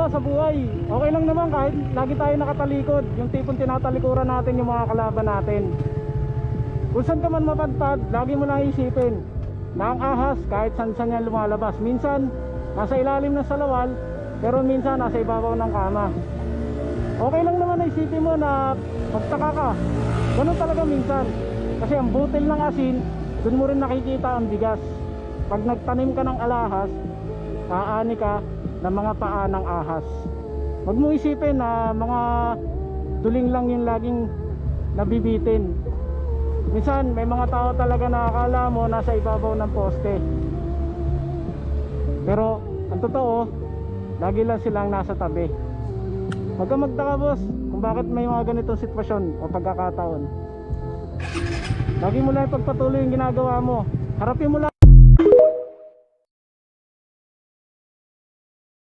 ba sa buhay? Okay lang naman kahit lagi tayo nakatalikod. Yung tipong tinatalikuran natin yung mga kalaban natin. Kung saan ka man mapadpad, lagi mo lang isipin na ang ahas kahit saan yan lumalabas. Minsan nasa ilalim ng salawal, pero minsan nasa ibabaw ng kama. Okay lang naman na isipin mo na magtaka ka. Ganun talaga minsan. Kasi ang butil ng asin, dun mo rin nakikita ang bigas. Pag nagtanim ka ng alahas, aani ka ng mga paa ng ahas. Huwag mo isipin na mga duling lang yung laging nabibitin. Minsan may mga tao talaga na akala mo nasa ibabaw ng poste, pero ang totoo, lagi lang silang nasa tabi. Huwag kang magtaka boss kung bakit may mga ganitong sitwasyon o pagkakataon. Lagi mo lang pagpatuloy yung ginagawa mo. Harapin mo lang